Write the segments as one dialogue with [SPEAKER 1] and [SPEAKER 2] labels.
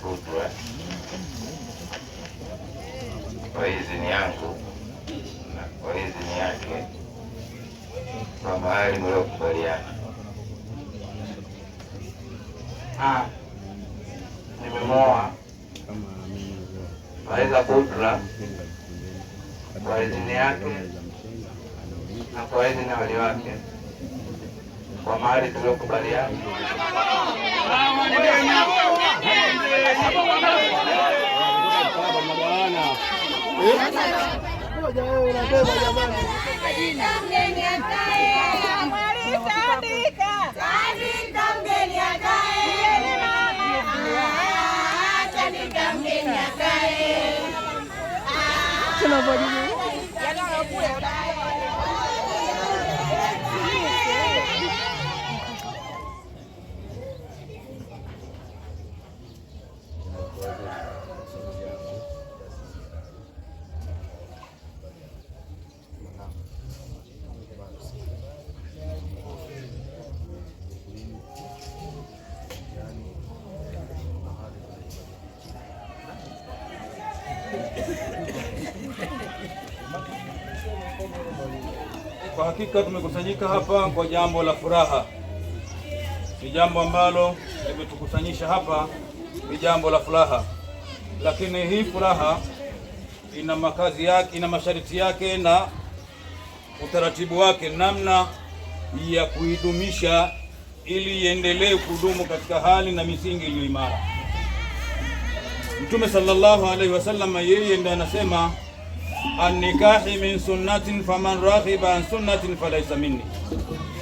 [SPEAKER 1] kutwa kwa idhini yangu na kwa idhini yake kwa mahali mliokubaliana. Nimemoa Faiza Kudra kwa idhini yake na kwa idhini ya wali wake kwa mahali tuliokubaliana.
[SPEAKER 2] Kwa hakika tumekusanyika hapa kwa jambo la furaha. Ni jambo ambalo limetukusanyisha hapa, ni jambo la furaha. Lakini hii furaha ina makazi yake, ina masharti yake na utaratibu wake, namna ya kuidumisha ili iendelee kudumu katika hali na misingi iliyo imara. Mtume sallallahu alaihi wasallam yeye ndiye anasema an-nikahi min sunnatin faman raghiba an sunnatin falaysa minni.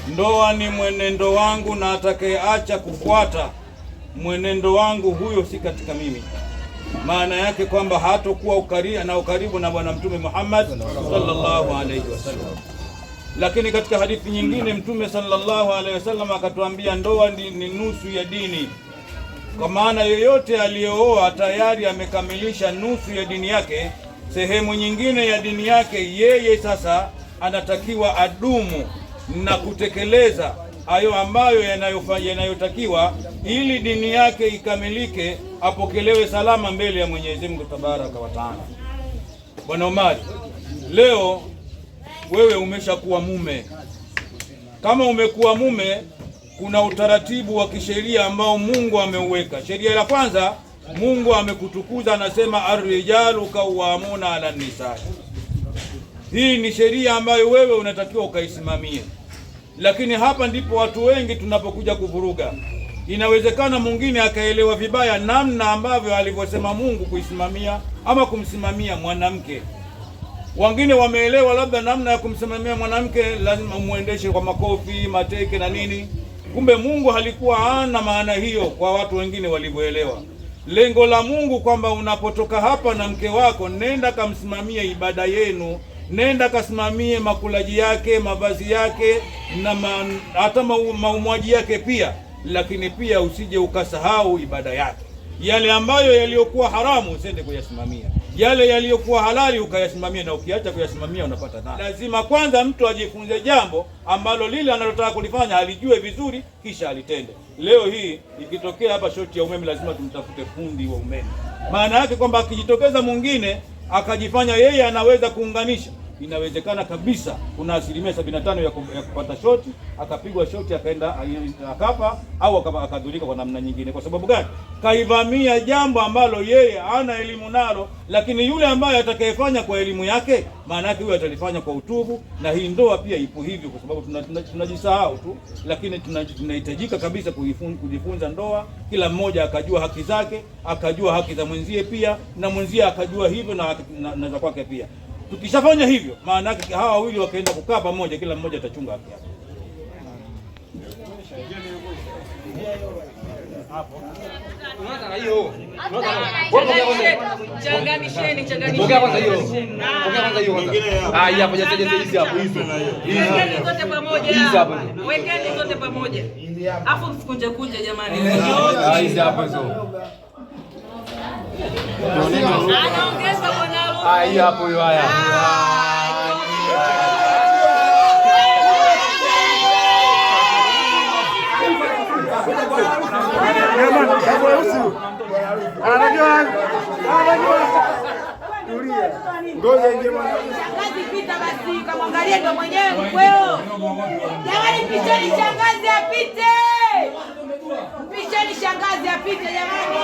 [SPEAKER 2] Ndoa ni mwenendo wangu na atakayeacha kufuata mwenendo wangu huyo si katika mimi. Maana yake kwamba hatakuwa ukaribu na Bwana Mtume Muhammad sallallahu alaihi wasallam. Lakini katika hadithi nyingine Mtume sallallahu alaihi wasallam akatuambia ndoa ni nusu ya dini. Kwa maana yoyote aliyooa tayari amekamilisha nusu ya dini yake. Sehemu nyingine ya dini yake yeye sasa anatakiwa adumu na kutekeleza hayo ambayo yanayotakiwa ili dini yake ikamilike, apokelewe salama mbele ya Mwenyezi Mungu Tabaraka wa Taala. Bwana Omari, leo wewe umeshakuwa mume. Kama umekuwa mume, kuna utaratibu wa kisheria ambao Mungu ameuweka. Sheria la kwanza, Mungu amekutukuza, anasema ar-rijalu qawwamuna 'ala an-nisaa. Hii ni sheria ambayo wewe unatakiwa ukaisimamie. Lakini hapa ndipo watu wengi tunapokuja kuvuruga. Inawezekana mwingine akaelewa vibaya namna ambavyo alivyosema Mungu kuisimamia ama kumsimamia mwanamke. Wengine wameelewa labda namna ya kumsimamia mwanamke lazima muendeshe kwa makofi, mateke na nini. Kumbe Mungu halikuwa hana maana hiyo kwa watu wengine walivyoelewa. Lengo la Mungu kwamba unapotoka hapa na mke wako, nenda kamsimamie ibada yenu, nenda kasimamie makulaji yake, mavazi yake na hata maumwaji yake pia. Lakini pia usije ukasahau ibada yake. Yale ambayo yaliyokuwa haramu usende kuyasimamia, yale yaliyokuwa halali ukayasimamia, na ukiacha kuyasimamia unapata dhambi. Lazima kwanza mtu ajifunze jambo ambalo lile analotaka kulifanya alijue vizuri kisha alitende. Leo hii ikitokea hapa shoti ya umeme lazima tumtafute fundi wa umeme. Maana yake kwamba akijitokeza mwingine akajifanya yeye anaweza kuunganisha, inawezekana kabisa kuna 75% ya kupata shoti, akapigwa shoti akaenda akafa au akadhurika kwa namna nyingine. Kwa sababu gani? Kaivamia jambo ambalo yeye hana elimu nalo. Lakini yule ambaye atakayefanya kwa elimu yake, maana yake huyo atalifanya kwa utubu. Na hii ndoa pia ipo hivyo, kwa sababu tunajisahau tu. Lakini tunahitajika kabisa kujifunza ndoa, kila mmoja akajua haki zake, akajua haki za mwenzie pia, na mwenzie akajua hivyo na za kwake pia. Tukishafanya hivyo, maana yake hawa wawili wakaenda kukaa pamoja, kila mmoja atachunga haki yake. Hapo. Unaanza na hiyo.
[SPEAKER 3] Changanisheni.
[SPEAKER 2] Ongea kwanza hiyo. Ah, hii hapo jaje hizi hapo hizo.
[SPEAKER 3] Wekeni zote pamoja.
[SPEAKER 2] Hizi hapo.
[SPEAKER 3] Wekeni zote pamoja. Afu msikunje jamani.
[SPEAKER 2] Ah, hizi hapo hizo.
[SPEAKER 3] Anaongeza bwana harusi.
[SPEAKER 2] Ah, hii hapo hiyo haya.
[SPEAKER 4] Jamani, hapo Ngoja ingie mwana.
[SPEAKER 3] Shangazi pita basi, kamwangalie ndo mwenyewe mkweo. Jamani mpisheni shangazi apite. Mpisheni shangazi apite jamani.